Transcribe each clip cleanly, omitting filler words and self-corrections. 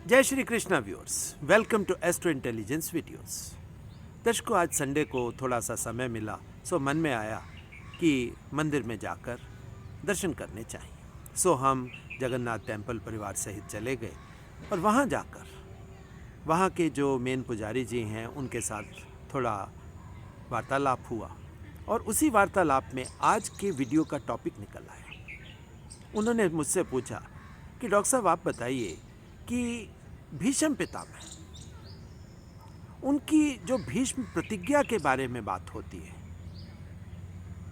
जय Shri Krishna viewers, welcome to astro intelligence videos. दर्शकों, आज संडे को थोड़ा सा समय मिला, सो मन में आया कि मंदिर में जाकर दर्शन करने चाहिए। सो हम जगन्नाथ टेम्पल परिवार सहित चले गए और वहाँ जाकर वहाँ के जो मेन पुजारी जी हैं उनके साथ थोड़ा वार्तालाप हुआ और उसी वार्तालाप में आज के वीडियो का टॉपिक निकल आया। उन्होंने मुझसे पूछा कि डॉक्टर साहब आप बताइए कि भीष्म पितामह, उनकी जो भीष्म प्रतिज्ञा के बारे में बात होती है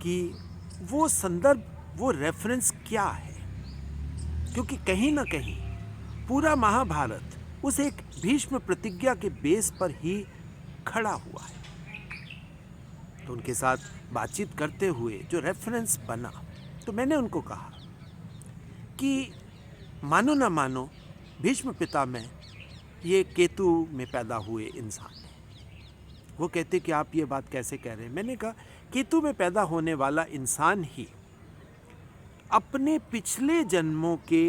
कि वो संदर्भ, वो रेफरेंस क्या है, क्योंकि कहीं ना कहीं पूरा महाभारत उस एक भीष्म प्रतिज्ञा के बेस पर ही खड़ा हुआ है। तो उनके साथ बातचीत करते हुए जो रेफरेंस बना, तो मैंने उनको कहा कि मानो ना मानो भीष्म पितामह ये केतु में पैदा हुए इंसान है। वो कहते कि आप ये बात कैसे कह रहे हैं। मैंने कहा केतु में पैदा होने वाला इंसान ही अपने पिछले जन्मों के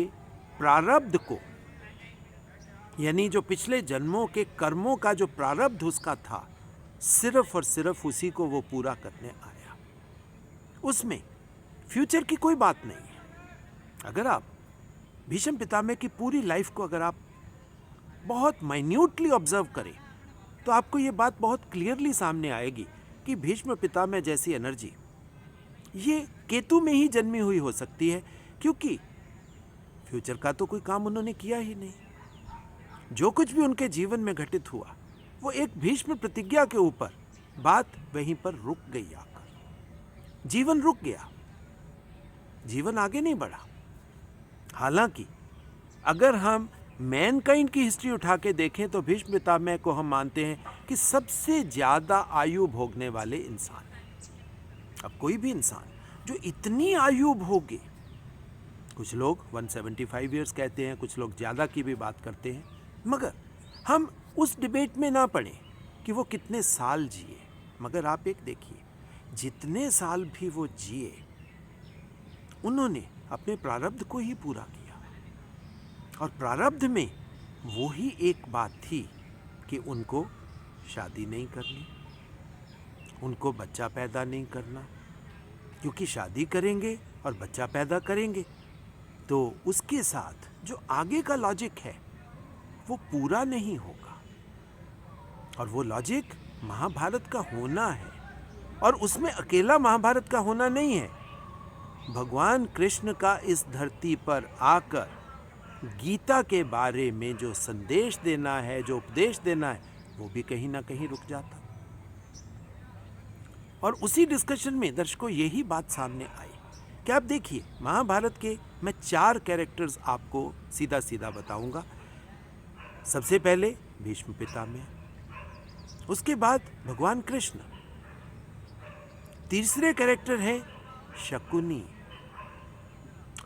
प्रारब्ध को, यानी जो पिछले जन्मों के कर्मों का जो प्रारब्ध उसका था, सिर्फ और सिर्फ उसी को वो पूरा करने आया। उसमें फ्यूचर की कोई बात नहीं है। अगर आप भीष्म पितामह की पूरी लाइफ को अगर आप बहुत माइन्यूटली ऑब्जर्व करें तो आपको ये बात बहुत क्लियरली सामने आएगी कि भीष्म पितामह जैसी एनर्जी ये केतु में ही जन्मी हुई हो सकती है, क्योंकि फ्यूचर का तो कोई काम उन्होंने किया ही नहीं। जो कुछ भी उनके जीवन में घटित हुआ वो एक भीष्म प्रतिज्ञा के ऊपर, बात वहीं पर रुक गई। आकर जीवन रुक गया, जीवन आगे नहीं बढ़ा। हालांकि अगर हम मैनकाइंड की हिस्ट्री उठा के देखें तो भीष्म पितामह को हम मानते हैं कि सबसे ज़्यादा आयु भोगने वाले इंसान हैं। अब कोई भी इंसान जो इतनी आयु भोगे, कुछ लोग 175 ईयर्स कहते हैं, कुछ लोग ज़्यादा की भी बात करते हैं, मगर हम उस डिबेट में ना पड़े कि वो कितने साल जिए। मगर आप एक देखिए, जितने साल भी वो जिए उन्होंने अपने प्रारब्ध को ही पूरा किया। और प्रारब्ध में वो ही एक बात थी कि उनको शादी नहीं करनी, उनको बच्चा पैदा नहीं करना, क्योंकि शादी करेंगे और बच्चा पैदा करेंगे तो उसके साथ जो आगे का लॉजिक है वो पूरा नहीं होगा। और वो लॉजिक महाभारत का होना है, और उसमें अकेला महाभारत का होना नहीं है। भगवान कृष्ण का इस धरती पर आकर गीता के बारे में जो संदेश देना है, जो उपदेश देना है, वो भी कहीं ना कहीं रुक जाता। और उसी डिस्कशन में दर्शकों यही बात सामने आई कि आप देखिए, महाभारत के मैं 4 कैरेक्टर्स आपको सीधा सीधा बताऊंगा। सबसे पहले भीष्म पितामह, उसके बाद भगवान कृष्ण, तीसरे कैरेक्टर है शकुनी,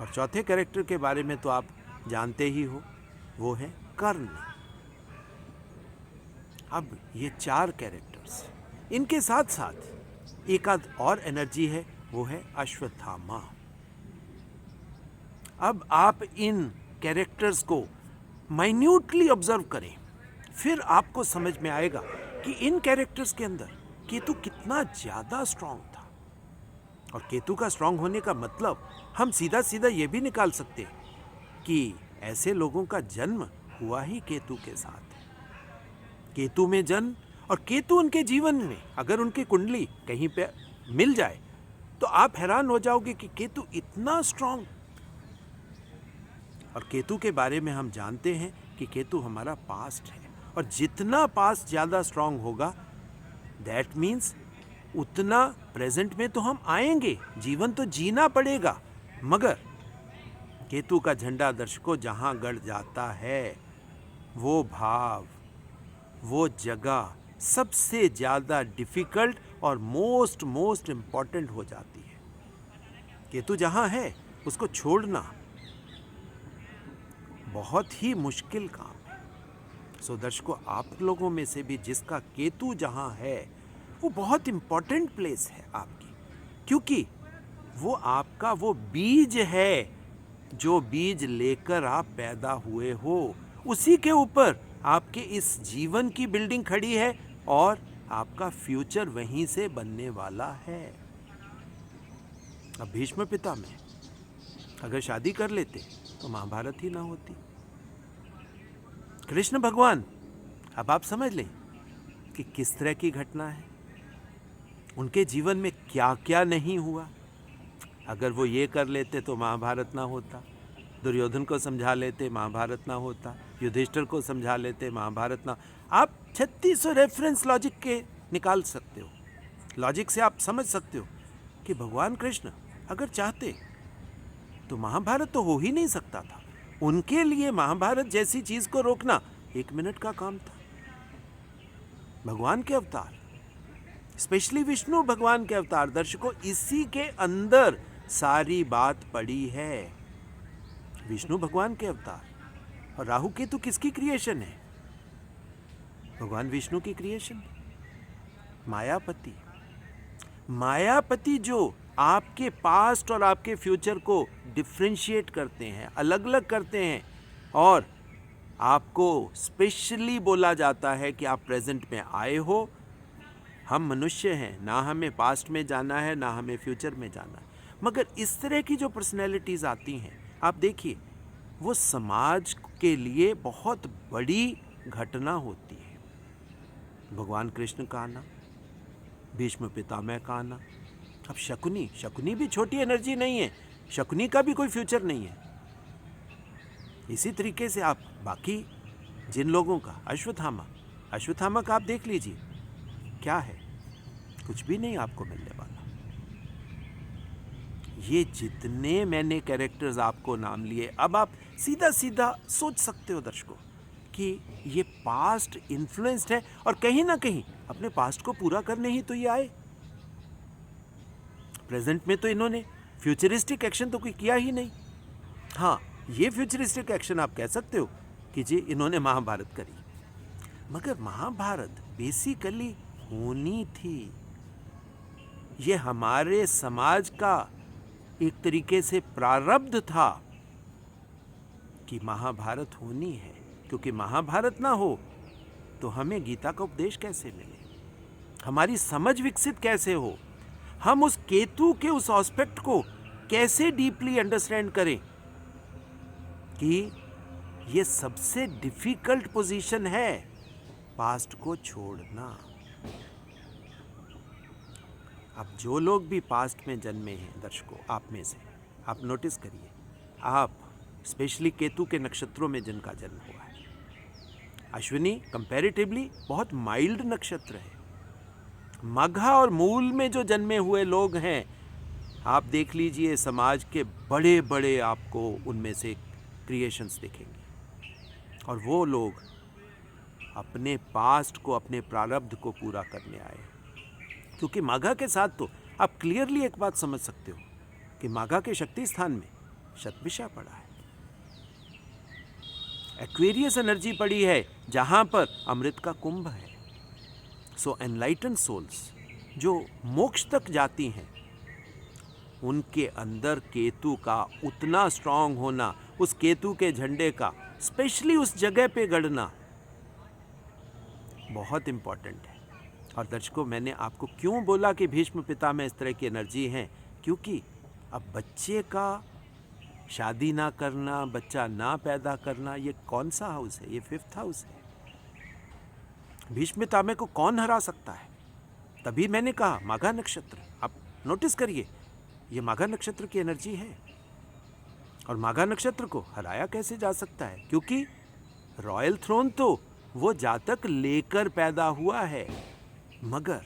और चौथे कैरेक्टर के बारे में तो आप जानते ही हो, वो है कर्ण। अब ये 4 कैरेक्टर्स, इनके साथ साथ एक आध और एनर्जी है, वो है अश्वत्थामा। अब आप इन कैरेक्टर्स को माइन्यूटली ऑब्जर्व करें, फिर आपको समझ में आएगा कि इन कैरेक्टर्स के अंदर केतु कितना ज़्यादा स्ट्रांग था। और केतु का स्ट्रांग होने का मतलब हम सीधा सीधा ये भी निकाल सकते हैं कि ऐसे लोगों का जन्म हुआ ही केतु के साथ। केतु में जन्म, और केतु उनके जीवन में अगर उनकी कुंडली कहीं पे मिल जाए तो आप हैरान हो जाओगे कि केतु इतना स्ट्रांग। और केतु के बारे में हम जानते हैं कि केतु हमारा पास्ट है, और जितना पास्ट ज़्यादा स्ट्रांग होगा दैट मीन्स उतना प्रेजेंट में तो हम आएंगे, जीवन तो जीना पड़ेगा। मगर केतु का झंडा दर्शकों जहाँ गड़ जाता है, वो भाव, वो जगह सबसे ज़्यादा डिफ़िकल्ट और मोस्ट इम्पॉर्टेंट हो जाती है। केतु जहाँ है उसको छोड़ना बहुत ही मुश्किल काम है। सो दर्शकों, आप लोगों में से भी जिसका केतु जहाँ है वो बहुत इम्पॉर्टेंट प्लेस है आपकी, क्योंकि वो आपका वो बीज है जो बीज लेकर आप पैदा हुए हो, उसी के ऊपर आपके इस जीवन की बिल्डिंग खड़ी है और आपका फ्यूचर वहीं से बनने वाला है। अब भीष्म पितामह अगर शादी कर लेते तो महाभारत ही ना होती। कृष्ण भगवान, अब आप समझ लें कि किस तरह की घटना है, उनके जीवन में क्या क्या नहीं हुआ। अगर वो ये कर लेते तो महाभारत ना होता, दुर्योधन को समझा लेते महाभारत ना होता, युधिष्ठिर को समझा लेते महाभारत ना। आप 3600 रेफरेंस लॉजिक के निकाल सकते हो, लॉजिक से आप समझ सकते हो कि भगवान कृष्ण अगर चाहते तो महाभारत तो हो ही नहीं सकता था। उनके लिए महाभारत जैसी चीज को रोकना 1 मिनट का काम था। भगवान के अवतार, स्पेशली विष्णु भगवान के अवतार, दर्शकों इसी के अंदर सारी बात पड़ी है। विष्णु भगवान के अवतार और राहु केतु किसकी क्रिएशन है? भगवान विष्णु की क्रिएशन। मायापति, मायापति जो आपके पास्ट और आपके फ्यूचर को डिफरेंशिएट करते हैं, अलग अलग करते हैं, और आपको स्पेशली बोला जाता है कि आप प्रेजेंट में आए हो। हम मनुष्य हैं, ना हमें पास्ट में जाना है ना हमें फ्यूचर में जाना है। मगर इस तरह की जो पर्सनैलिटीज़ आती हैं, आप देखिए वो समाज के लिए बहुत बड़ी घटना होती है। भगवान कृष्ण का आना, भीष्म पितामह का आना। अब शकुनी भी छोटी एनर्जी नहीं है, शकुनी का भी कोई फ्यूचर नहीं है। इसी तरीके से आप बाकी जिन लोगों का, अश्वत्थामा का आप देख लीजिए, क्या है? कुछ भी नहीं आपको मिलने वाला। ये जितने मैंने कैरेक्टर्स आपको नाम लिए, अब आप सीधा सीधा सोच सकते हो दर्शकों कि ये पास्ट इन्फ्लुएंस्ड है और कहीं ना कहीं अपने पास्ट को पूरा करने ही तो ये आए। प्रेजेंट में तो इन्होंने फ्यूचरिस्टिक एक्शन तो कोई किया ही नहीं। हाँ, ये फ्यूचरिस्टिक एक्शन आप कह सकते हो कि जी इन्होंने महाभारत करी, मगर महाभारत बेसिकली होनी थी। ये हमारे समाज का एक तरीके से प्रारब्ध था कि महाभारत होनी है, क्योंकि महाभारत ना हो तो हमें गीता का उपदेश कैसे मिले, हमारी समझ विकसित कैसे हो, हम उस केतु के उस एस्पेक्ट को कैसे डीपली अंडरस्टैंड करें कि ये सबसे डिफिकल्ट पोजीशन है पास्ट को छोड़ना। अब जो लोग भी पास्ट में जन्मे हैं दर्शकों, आप में से आप नोटिस करिए, आप स्पेशली केतु के नक्षत्रों में जिनका जन्म हुआ है, अश्विनी कंपैरेटिवली बहुत माइल्ड नक्षत्र है। मघा और मूल में जो जन्मे हुए लोग हैं, आप देख लीजिए समाज के बड़े बड़े आपको उनमें से क्रिएशंस दिखेंगे, और वो लोग अपने पास्ट को, अपने प्रारब्ध को पूरा करने आए। क्योंकि माघा के साथ तो आप क्लियरली एक बात समझ सकते हो कि माघा के शक्ति स्थान में शतभिषा पड़ा है, एक्वेरियस एनर्जी पड़ी है, जहां पर अमृत का कुंभ है। सो एनलाइटन सोल्स जो मोक्ष तक जाती हैं, उनके अंदर केतु का उतना स्ट्रांग होना, उस केतु के झंडे का स्पेशली उस जगह पे गड़ना बहुत इंपॉर्टेंट है। और दर्शकों, मैंने आपको क्यों बोला कि भीष्म पिता में इस तरह की एनर्जी है, क्योंकि अब बच्चे का शादी ना करना, बच्चा ना पैदा करना, ये कौन सा हाउस है? ये 5th हाउस है। भीष्म पितामह को कौन हरा सकता है? तभी मैंने कहा माघा नक्षत्र। आप नोटिस करिए, ये माघा नक्षत्र की एनर्जी है, और माघा नक्षत्र को हराया कैसे जा सकता है? क्योंकि रॉयल थ्रोन तो वो जातक लेकर पैदा हुआ है, मगर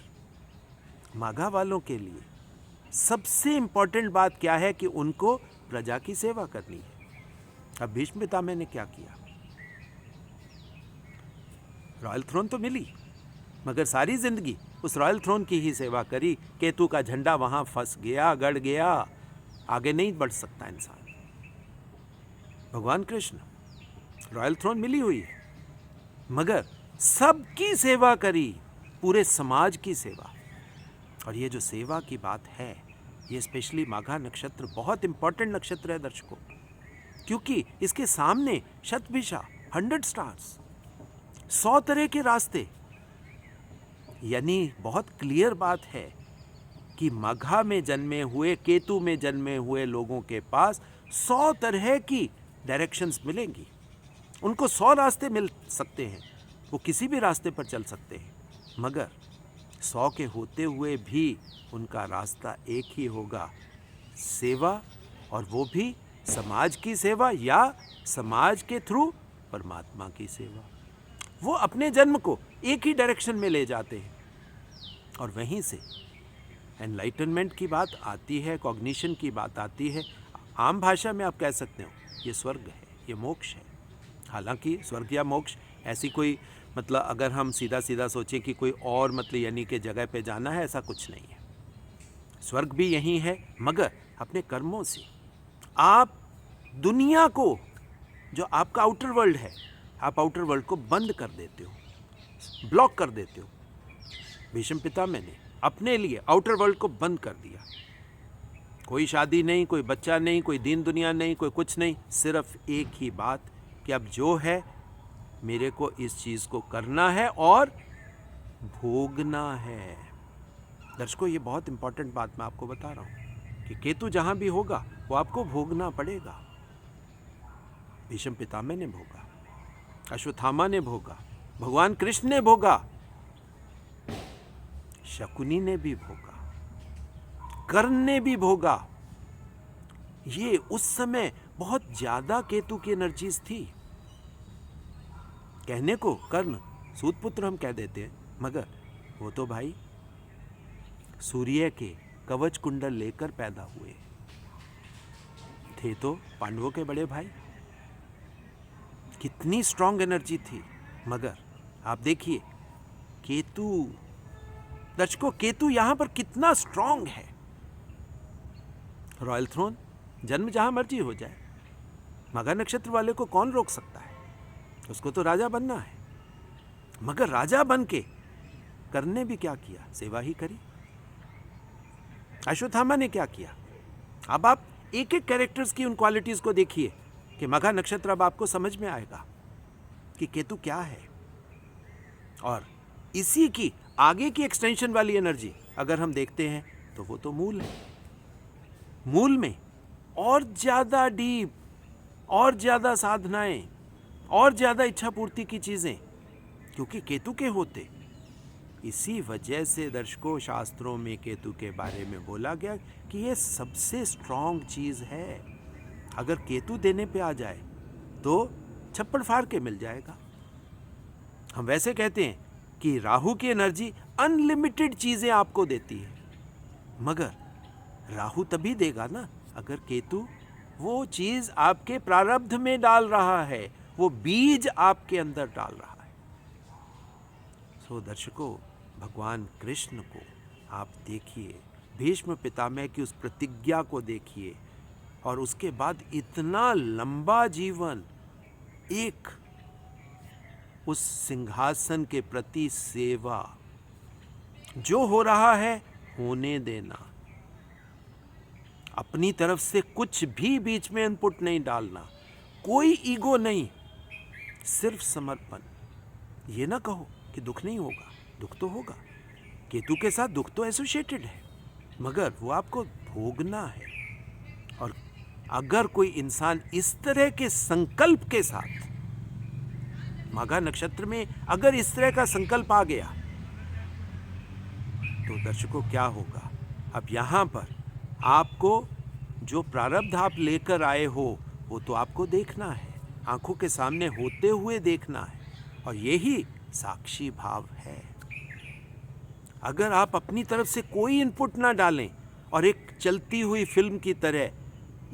माघा वालों के लिए सबसे इंपॉर्टेंट बात क्या है कि उनको प्रजा की सेवा करनी है। अब भीष्म पितामह ने क्या किया? रॉयल थ्रोन तो मिली, मगर सारी जिंदगी उस रॉयल थ्रोन की ही सेवा करी। केतु का झंडा वहां फंस गया, गड़ गया, आगे नहीं बढ़ सकता इंसान। भगवान कृष्ण, रॉयल थ्रोन मिली हुई है, मगर सबकी सेवा करी, पूरे समाज की सेवा। और ये जो सेवा की बात है, ये स्पेशली माघा नक्षत्र बहुत इंपॉर्टेंट नक्षत्र है दर्शकों, क्योंकि इसके सामने शतभिषा 100 स्टार्स, 100 तरह के रास्ते। यानी बहुत क्लियर बात है कि मघा में जन्मे हुए, केतु में जन्मे हुए लोगों के पास 100 तरह की डायरेक्शंस मिलेंगी। उनको 100 रास्ते मिल सकते हैं, वो किसी भी रास्ते पर चल सकते हैं, मगर 100 के होते हुए भी उनका रास्ता एक ही होगा, सेवा, और वो भी समाज की सेवा या समाज के थ्रू परमात्मा की सेवा। वो अपने जन्म को एक ही डायरेक्शन में ले जाते हैं, और वहीं से एनलाइटनमेंट की बात आती है, कॉग्निशन की बात आती है। आम भाषा में आप कह सकते हो ये स्वर्ग है, ये मोक्ष है। हालांकि स्वर्ग या मोक्ष ऐसी कोई मतलब अगर हम सीधा सीधा सोचें कि कोई और मतलब यानी कि जगह पे जाना है, ऐसा कुछ नहीं है। स्वर्ग भी यही है, मगर अपने कर्मों से आप दुनिया को, जो आपका आउटर वर्ल्ड है, आप आउटर वर्ल्ड को बंद कर देते हो, ब्लॉक कर देते हो। भीष्म पितामह ने अपने लिए आउटर वर्ल्ड को बंद कर दिया। कोई शादी नहीं, कोई बच्चा नहीं, कोई दीन दुनिया नहीं, कोई कुछ नहीं, सिर्फ एक ही बात कि अब जो है मेरे को इस चीज़ को करना है और भोगना है। दर्शकों, ये बहुत इंपॉर्टेंट बात मैं आपको बता रहा हूँ कि केतु जहाँ भी होगा वो आपको भोगना पड़ेगा। भीष्म पितामह ने भोगा, अश्वत्थामा ने भोगा, भगवान कृष्ण ने भोगा, शकुनी ने भी भोगा, कर्ण ने भी भोगा। ये उस समय बहुत ज्यादा केतु की एनर्जीज थी। कहने को कर्ण सूतपुत्र हम कह देते हैं, मगर वो तो भाई सूर्य के कवच कुंडल लेकर पैदा हुए थे, तो पांडवों के बड़े भाई। कितनी स्ट्रांग एनर्जी थी। मगर आप देखिए केतु, दर्शकों, केतु यहां पर कितना स्ट्रांग है। रॉयल थ्रोन, जन्म जहां मर्जी हो जाए, मघा नक्षत्र वाले को कौन रोक सकता है? उसको तो राजा बनना है। मगर राजा बन के कर्ण ने भी क्या किया? सेवा ही करी। अश्वत्थामा ने क्या किया? अब आप एक एक कैरेक्टर्स की उन क्वालिटीज को देखिए कि मघा नक्षत्र, अब आपको समझ में आएगा कि केतु क्या है। और इसी की आगे की एक्सटेंशन वाली एनर्जी अगर हम देखते हैं तो वो तो मूल है। मूल में और ज्यादा डीप, और ज्यादा साधनाएं, और ज्यादा इच्छा पूर्ति की चीजें, क्योंकि केतु के होते। इसी वजह से दर्शकों, शास्त्रों में केतु के बारे में बोला गया कि ये सबसे स्ट्रांग चीज है। अगर केतु देने पे आ जाए तो छप्पड़ फाड़ के मिल जाएगा। हम वैसे कहते हैं कि राहु की एनर्जी अनलिमिटेड चीजें आपको देती है, मगर राहु तभी देगा ना अगर केतु वो चीज आपके प्रारब्ध में डाल रहा है, वो बीज आपके अंदर डाल रहा है। सो दर्शकों, भगवान कृष्ण को आप देखिए, भीष्म पितामह की उस प्रतिज्ञा को देखिए, और उसके बाद इतना लंबा जीवन, एक उस सिंहासन के प्रति सेवा, जो हो रहा है होने देना, अपनी तरफ से कुछ भी बीच में इनपुट नहीं डालना, कोई ईगो नहीं, सिर्फ समर्पण। ये ना कहो कि दुख नहीं होगा, दुख तो होगा, केतु के साथ दुख तो एसोसिएटेड है, मगर वो आपको भोगना है। और अगर कोई इंसान इस तरह के संकल्प के साथ, मघा नक्षत्र में अगर इस तरह का संकल्प आ गया, तो दर्शकों क्या होगा? अब यहां पर आपको जो प्रारब्ध आप लेकर आए हो वो तो आपको देखना है, आंखों के सामने होते हुए देखना है, और यही साक्षी भाव है। अगर आप अपनी तरफ से कोई इनपुट ना डालें और एक चलती हुई फिल्म की तरह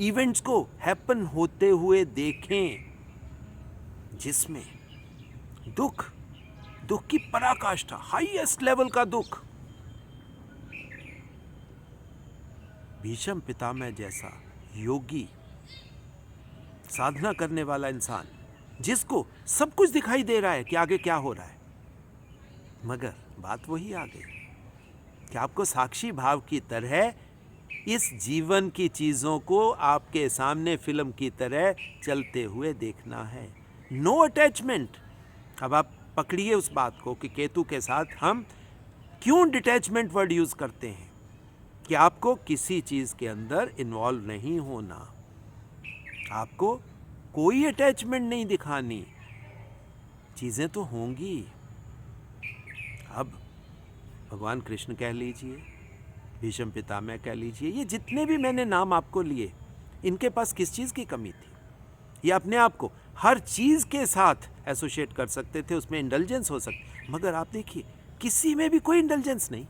इवेंट्स को हैपन होते हुए देखें, जिसमें दुख की पराकाष्ठा, हाईएस्ट लेवल का दुख, भीष्म पितामह जैसा योगी, साधना करने वाला इंसान, जिसको सब कुछ दिखाई दे रहा है कि आगे क्या हो रहा है, मगर बात वही आ गई कि आपको साक्षी भाव की तरह इस जीवन की चीजों को आपके सामने फिल्म की तरह चलते हुए देखना है। No attachment. अब आप पकड़िए उस बात को कि केतु के साथ हम क्यों डिटैचमेंट वर्ड यूज करते हैं, कि आपको किसी चीज के अंदर इन्वॉल्व नहीं होना, आपको कोई अटैचमेंट नहीं दिखानी, चीजें तो होंगी। अब भगवान कृष्ण कह लीजिए, भीष्म पितामह कह लीजिए, ये जितने भी मैंने नाम आपको लिए, इनके पास किस चीज की कमी थी? ये अपने आप को हर चीज के साथ एसोसिएट कर सकते थे, उसमें इंडल्जेंस हो सकती, मगर आप देखिए किसी में भी कोई इंडल्जेंस नहीं।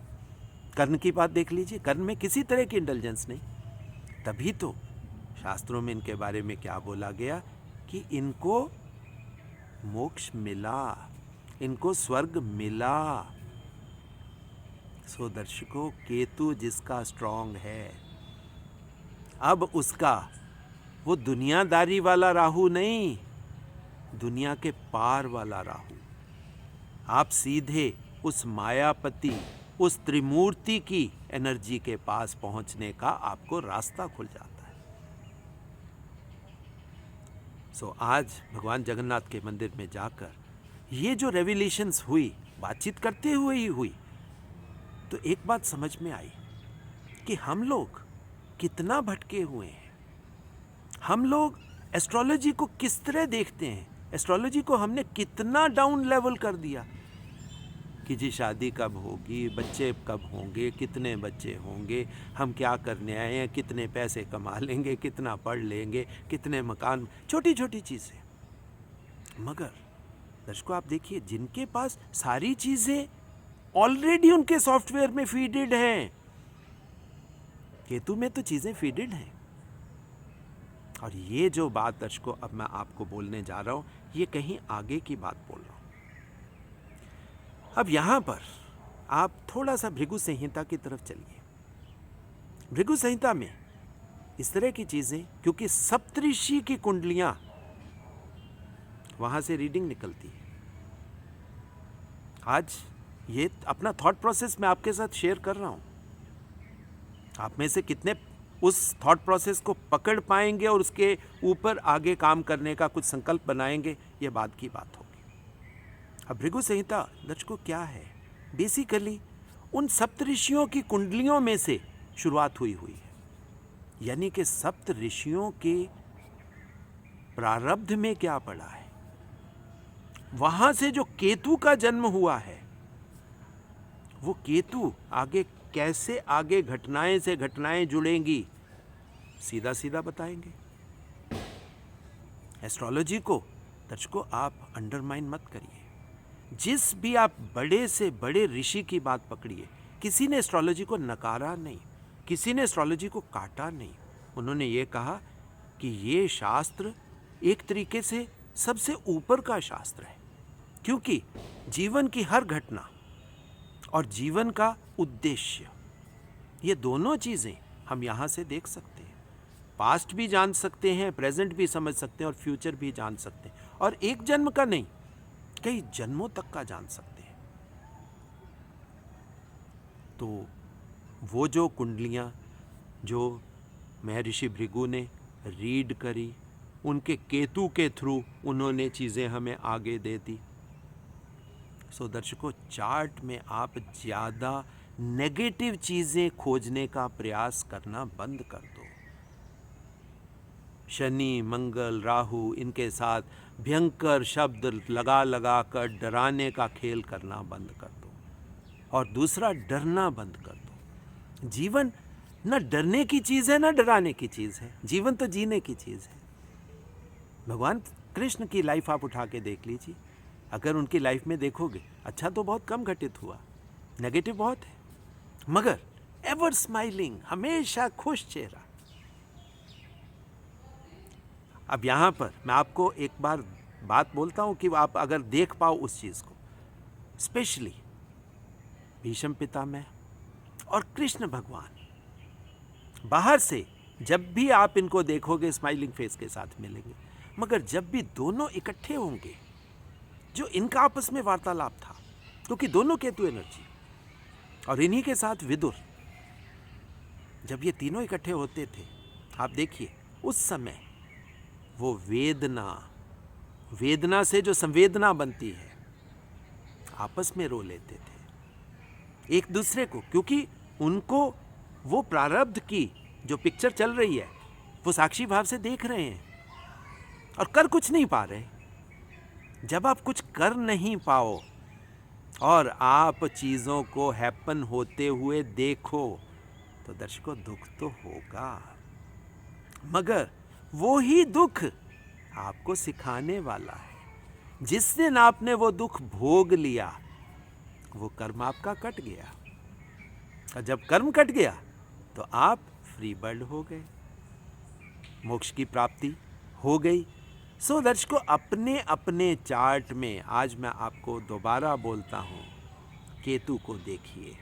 कर्ण की बात देख लीजिए, कर्ण में किसी तरह की इंडल्जेंस नहीं। तभी तो शास्त्रों में इनके बारे में क्या बोला गया कि इनको मोक्ष मिला, इनको स्वर्ग मिला। सो दर्शकों, केतु जिसका स्ट्रांग है, अब उसका वो दुनियादारी वाला राहु नहीं, दुनिया के पार वाला राहु, आप सीधे उस मायापति, उस त्रिमूर्ति की एनर्जी के पास पहुंचने का आपको रास्ता खुल जाता है। सो आज भगवान जगन्नाथ के मंदिर में जाकर ये जो रेविलेशंस हुई, बातचीत करते हुए ही हुई, तो एक बात समझ में आई कि हम लोग कितना भटके हुए हैं। हम लोग एस्ट्रोलॉजी को किस तरह देखते हैं, एस्ट्रोलॉजी को हमने कितना डाउन लेवल कर दिया कि जी शादी कब होगी, बच्चे कब होंगे, कितने बच्चे होंगे, हम क्या करने आए हैं, कितने पैसे कमा लेंगे, कितना पढ़ लेंगे, कितने मकान, छोटी छोटी चीज़ें। मगर दर्शकों आप देखिए, जिनके पास सारी चीज़ें ऑलरेडी उनके सॉफ्टवेयर में फीडेड हैं, केतु में तो चीज़ें फीडेड हैं। और ये जो बात दर्शकों अब मैं आपको बोलने जा रहा हूं, ये कहीं आगे की बात बोल रहा हूं। अब यहां पर आप थोड़ा सा भृगु संहिता की तरफ चलिए। भृगु संहिता में इस तरह की चीजें, क्योंकि सप्तऋषि की कुंडलियां वहां से रीडिंग निकलती है। आज ये अपना थॉट प्रोसेस मैं आपके साथ शेयर कर रहा हूं। आप में से कितने उस थॉट प्रोसेस को पकड़ पाएंगे और उसके ऊपर आगे काम करने का कुछ संकल्प बनाएंगे, ये बात की बात होगी। अब भृगु संहिता दर्शकों क्या है? बेसिकली उन सप्तऋषियों की कुंडलियों में से शुरुआत हुई है, यानी कि सप्त ऋषियों के प्रारब्ध में क्या पड़ा है, वहां से जो केतु का जन्म हुआ है, वो केतु आगे कैसे आगे घटनाएं से घटनाएं जुड़ेंगी, सीधा सीधा बताएंगे। एस्ट्रोलॉजी को दर्शकों आप अंडरमाइन मत करिए। जिस भी आप बड़े से बड़े ऋषि की बात पकड़िए, किसी ने एस्ट्रोलॉजी को नकारा नहीं, किसी ने एस्ट्रोलॉजी को काटा नहीं। उन्होंने ये कहा कि ये शास्त्र एक तरीके से सबसे ऊपर का शास्त्र है, क्योंकि जीवन की हर घटना और जीवन का उद्देश्य, ये दोनों चीज़ें हम यहाँ से देख सकते हैं। पास्ट भी जान सकते हैं, प्रेजेंट भी समझ सकते हैं और फ्यूचर भी जान सकते हैं, और एक जन्म का नहीं, कई जन्मों तक का जान सकते हैं। तो वो जो कुंडलियाँ जो महर्षि भृगु ने रीड करी, उनके केतु के थ्रू उन्होंने चीज़ें हमें आगे दे दी। सो दर्शकों, चार्ट में आप ज़्यादा नेगेटिव चीज़ें खोजने का प्रयास करना बंद कर दो। शनि, मंगल, राहु, इनके साथ भयंकर शब्द लगा लगा कर डराने का खेल करना बंद कर दो। और दूसरा, डरना बंद कर दो। जीवन न डरने की चीज़ है न डराने की चीज़ है, जीवन तो जीने की चीज़ है। भगवान कृष्ण की लाइफ आप उठा के देख लीजिए, अगर उनकी लाइफ में देखोगे, अच्छा तो बहुत कम घटित हुआ, नेगेटिव बहुत है, मगर एवर स्माइलिंग, हमेशा खुश चेहरा। अब यहां पर मैं आपको एक बार बात बोलता हूं कि आप अगर देख पाओ उस चीज को, स्पेशली भीष्म पितामह और कृष्ण भगवान, बाहर से जब भी आप इनको देखोगे स्माइलिंग फेस के साथ मिलेंगे, मगर जब भी दोनों इकट्ठे होंगे, जो इनका आपस में वार्तालाप था, क्योंकि दोनों केतु एनर्जी और इन्हीं के साथ विदुर, जब ये तीनों इकट्ठे होते थे, आप देखिए उस समय वो वेदना, वेदना से जो संवेदना बनती है, आपस में रो लेते थे एक दूसरे को, क्योंकि उनको वो प्रारब्ध की जो पिक्चर चल रही है वो साक्षी भाव से देख रहे हैं और कर कुछ नहीं पा रहे। जब आप कुछ कर नहीं पाओ और आप चीज़ों को हैपन होते हुए देखो तो दर्शकों दुख तो होगा, मगर वो ही दुख आपको सिखाने वाला है। जिस दिन आपने वो दुख भोग लिया वो कर्म आपका कट गया, और जब कर्म कट गया तो आप फ्री बर्ड हो गए, मोक्ष की प्राप्ति हो गई। सो दर्शकों, अपने अपने चार्ट में आज मैं आपको दोबारा बोलता हूँ, केतु को देखिए।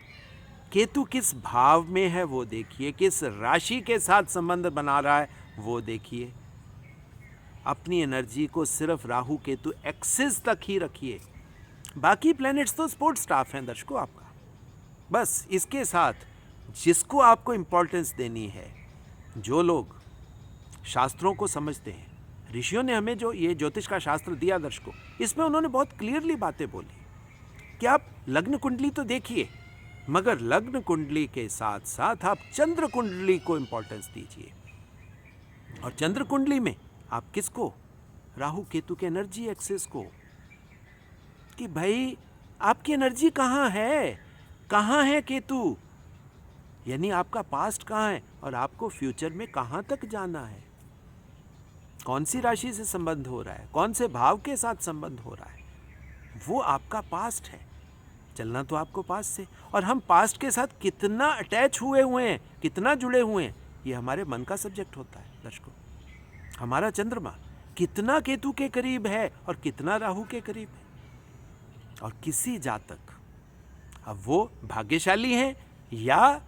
केतु किस भाव में है वो देखिए, किस राशि के साथ संबंध बना रहा है वो देखिए। अपनी एनर्जी को सिर्फ राहु केतु एक्सिस तक ही रखिए, बाकी प्लैनेट्स तो सपोर्ट स्टाफ हैं दर्शकों आपका। बस इसके साथ जिसको आपको इंपॉर्टेंस देनी है, जो लोग शास्त्रों को समझते हैं, ऋषियों ने हमें जो ये ज्योतिष का शास्त्र दिया दर्शकों, इसमें उन्होंने बहुत क्लियरली बातें बोली कि आप लग्न कुंडली तो देखिए, मगर लग्न कुंडली के साथ साथ आप चंद्र कुंडली को इंपॉर्टेंस दीजिए। और चंद्र कुंडली में आप किसको? राहु केतु के एनर्जी एक्सेस को, कि भाई आपकी एनर्जी कहाँ है केतु, यानी आपका पास्ट कहाँ है और आपको फ्यूचर में कहाँ तक जाना है, कौन सी राशि से संबंध हो रहा है, कौन से भाव के साथ संबंध हो रहा है, वो आपका पास्ट है। चलना तो आपको पास्ट से, और हम पास्ट के साथ कितना अटैच हुए हैं, कितना जुड़े हुए हैं, ये हमारे मन का सब्जेक्ट होता है दर्शकों। हमारा चंद्रमा कितना केतु के करीब है और कितना राहु के करीब है। और किसी जातक, अब वो भाग्यशाली है या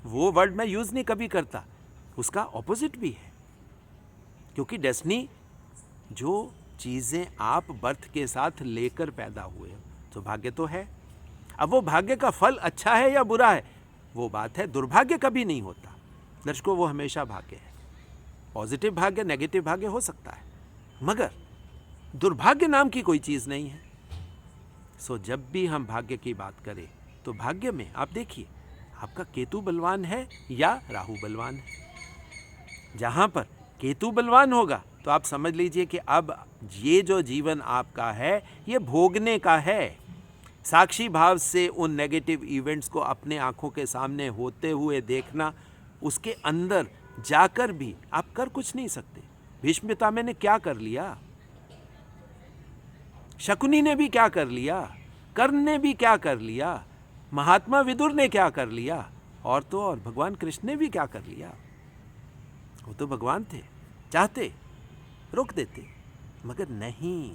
वो वर्ड मैं यूज नहीं कभी करता, उसका ऑपोजिट भी है, क्योंकि डेस्टिनी जो चीजें आप बर्थ के साथ लेकर पैदा हुए हो तो भाग्य तो है। अब वो भाग्य का फल अच्छा है या बुरा है वो बात है, दुर्भाग्य कभी नहीं होता दर्शकों, वो हमेशा भाग्य है। पॉजिटिव भाग्य, नेगेटिव भाग्य हो सकता है, मगर दुर्भाग्य नाम की कोई चीज नहीं है। सो जब भी हम भाग्य की बात करें तो भाग्य में आप देखिए आपका केतु बलवान है या राहु बलवान है। जहां पर केतु बलवान होगा तो आप समझ लीजिए कि अब ये जो जीवन आपका है ये भोगने का है। साक्षी भाव से उन नेगेटिव इवेंट्स को अपने आंखों के सामने होते हुए देखना, उसके अंदर जाकर भी आप कर कुछ नहीं सकते। भीष्म पितामह ने क्या कर लिया, शकुनी ने भी क्या कर लिया, कर्ण ने भी क्या कर लिया, महात्मा विदुर ने क्या कर लिया, और तो और भगवान कृष्ण ने भी क्या कर लिया। वो तो भगवान थे, चाहते रोक देते, मगर नहीं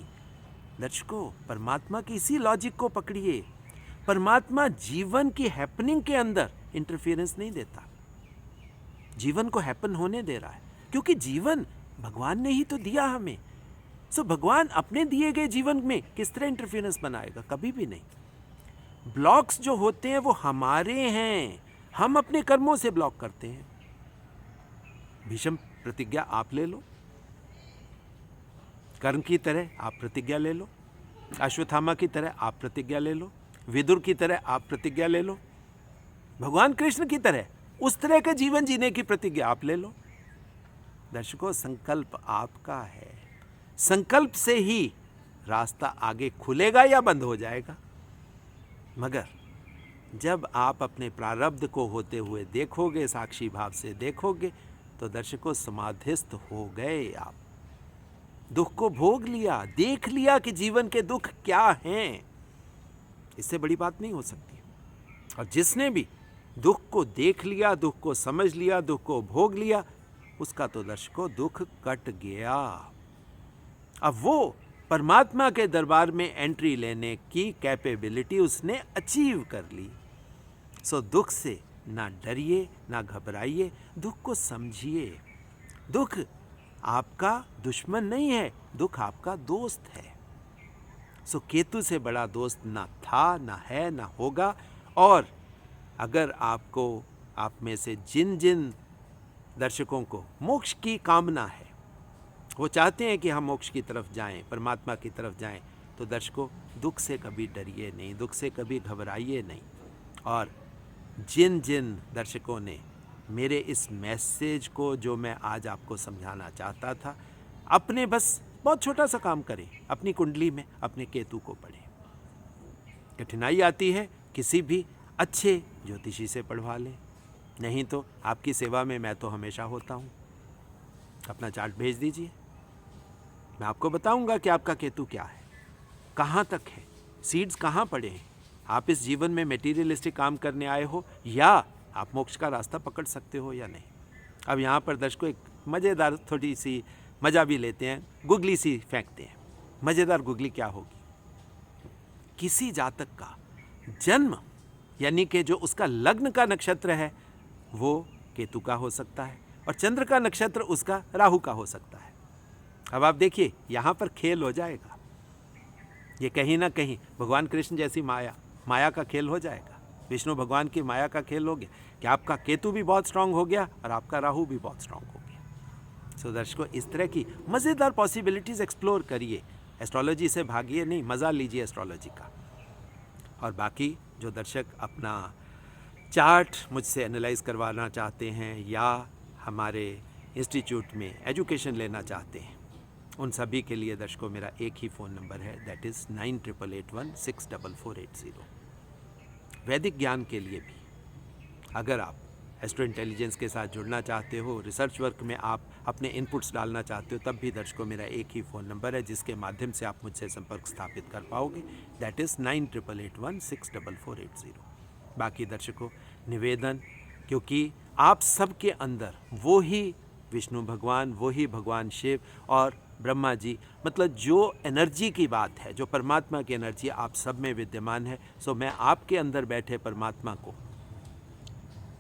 दर्शकों, परमात्मा की इसी लॉजिक को पकड़िए। परमात्मा जीवन की हैपनिंग के अंदर इंटरफेरेंस नहीं देता, जीवन को हैपन होने दे रहा है, क्योंकि जीवन भगवान ने ही तो दिया हमें। सो भगवान अपने दिए गए जीवन में किस तरह इंटरफेरेंस बनाएगा? कभी भी नहीं। ब्लॉक्स जो होते हैं वो हमारे हैं, हम अपने कर्मों से ब्लॉक करते हैं। भीष्म प्रतिज्ञा आप ले लो, कर्ण की तरह आप प्रतिज्ञा ले लो, अश्वत्थामा की तरह आप प्रतिज्ञा ले लो, विदुर की तरह आप प्रतिज्ञा ले लो, भगवान कृष्ण की तरह उस तरह का जीवन जीने की प्रतिज्ञा आप ले लो। दर्शकों, संकल्प आपका है, संकल्प से ही रास्ता आगे खुलेगा या बंद हो जाएगा। मगर जब आप अपने प्रारब्ध को होते हुए देखोगे, साक्षी भाव से देखोगे, तो दर्शकों समाधिस्थ हो गए आप। दुख को भोग लिया, देख लिया कि जीवन के दुख क्या हैं। इससे बड़ी बात नहीं हो सकती। और जिसने भी दुख को देख लिया, दुख को समझ लिया, दुख को भोग लिया, उसका तो दर्शकों दुख कट गया। अब वो परमात्मा के दरबार में एंट्री लेने की कैपेबिलिटी उसने अचीव कर ली। सो दुख से ना डरिए, ना घबराइए, दुख को समझिए। दुख आपका दुश्मन नहीं है, दुख आपका दोस्त है। सो केतु से बड़ा दोस्त ना था, ना है, ना होगा। और अगर आपको, आप में से जिन जिन दर्शकों को मोक्ष की कामना है, वो चाहते हैं कि हम मोक्ष की तरफ जाएं, परमात्मा की तरफ जाएं। तो दर्शकों, दुख से कभी डरिए नहीं, दुख से कभी घबराइए नहीं। और जिन जिन दर्शकों ने मेरे इस मैसेज को, जो मैं आज आपको समझाना चाहता था, अपने बस बहुत छोटा सा काम करें, अपनी कुंडली में अपने केतु को पढ़ें। कठिनाई आती है, किसी भी अच्छे ज्योतिषी से पढ़वा लें, नहीं तो आपकी सेवा में मैं तो हमेशा होता हूँ। अपना चार्ट भेज दीजिए, मैं आपको बताऊंगा कि आपका केतु क्या है, कहाँ तक है, सीड्स कहाँ पड़े हैं। आप इस जीवन में मेटीरियलिस्टिक काम करने आए हो या आप मोक्ष का रास्ता पकड़ सकते हो या नहीं। अब यहाँ पर दर्शकों एक मज़ेदार थोड़ी सी मज़ा भी लेते हैं, गुगली सी फेंकते हैं। मज़ेदार गुगली क्या होगी? किसी जातक का जन्म यानी कि जो उसका लग्न का नक्षत्र है वो केतु का हो सकता है और चंद्र का नक्षत्र उसका राहु का हो सकता है। अब आप देखिए, यहाँ पर खेल हो जाएगा। ये कहीं ना कहीं भगवान कृष्ण जैसी माया का खेल हो जाएगा। विष्णु भगवान की माया का खेल हो गया कि आपका केतु भी बहुत स्ट्रांग हो गया और आपका राहु भी बहुत स्ट्रांग हो गया। सो दर्शकों, इस तरह की मज़ेदार पॉसिबिलिटीज़ एक्सप्लोर करिए। एस्ट्रोलॉजी से भागिए नहीं, मज़ा लीजिए एस्ट्रोलॉजी का। और बाकी जो दर्शक अपना चार्ट मुझसे एनालाइज करवाना चाहते हैं या हमारे इंस्टीट्यूट में एजुकेशन लेना चाहते हैं, उन सभी के लिए दर्शकों मेरा एक ही फ़ोन नंबर है, दैट इज़ 9881164480। वैदिक ज्ञान के लिए भी अगर आप एस्ट्रो इंटेलिजेंस के साथ जुड़ना चाहते हो, रिसर्च वर्क में आप अपने इनपुट्स डालना चाहते हो, तब भी दर्शकों मेरा एक ही फ़ोन नंबर है जिसके माध्यम से आप मुझसे संपर्क स्थापित कर पाओगे, दैट इज़ 9881164480। बाकी दर्शकों निवेदन, क्योंकि आप सबके अंदर वो ही विष्णु भगवान, वो ही भगवान शिव और ब्रह्मा जी, मतलब जो एनर्जी की बात है, जो परमात्मा की एनर्जी आप सब में विद्यमान है। सो मैं आपके अंदर बैठे परमात्मा को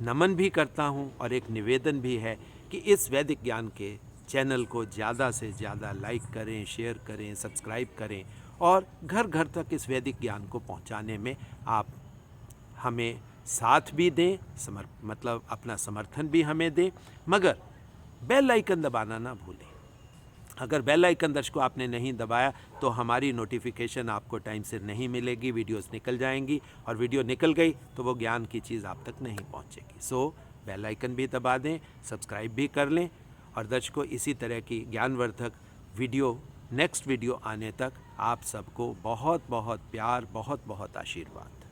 नमन भी करता हूँ और एक निवेदन भी है कि इस वैदिक ज्ञान के चैनल को ज़्यादा से ज़्यादा लाइक करें, शेयर करें, सब्सक्राइब करें और घर घर तक इस वैदिक ज्ञान को पहुँचाने में आप हमें साथ भी दें, मतलब अपना समर्थन भी हमें दें, मगर बेल आइकन दबाना ना भूलें। अगर बेल आइकन दर्शकों आपने नहीं दबाया तो हमारी नोटिफिकेशन आपको टाइम से नहीं मिलेगी, वीडियोस निकल जाएंगी और वीडियो निकल गई तो वो ज्ञान की चीज़ आप तक नहीं पहुंचेगी। सो बेल आइकन भी दबा दें, सब्सक्राइब भी कर लें और दर्शकों इसी तरह की ज्ञानवर्धक वीडियो, नेक्स्ट वीडियो आने तक आप सबको बहुत बहुत प्यार, बहुत बहुत आशीर्वाद।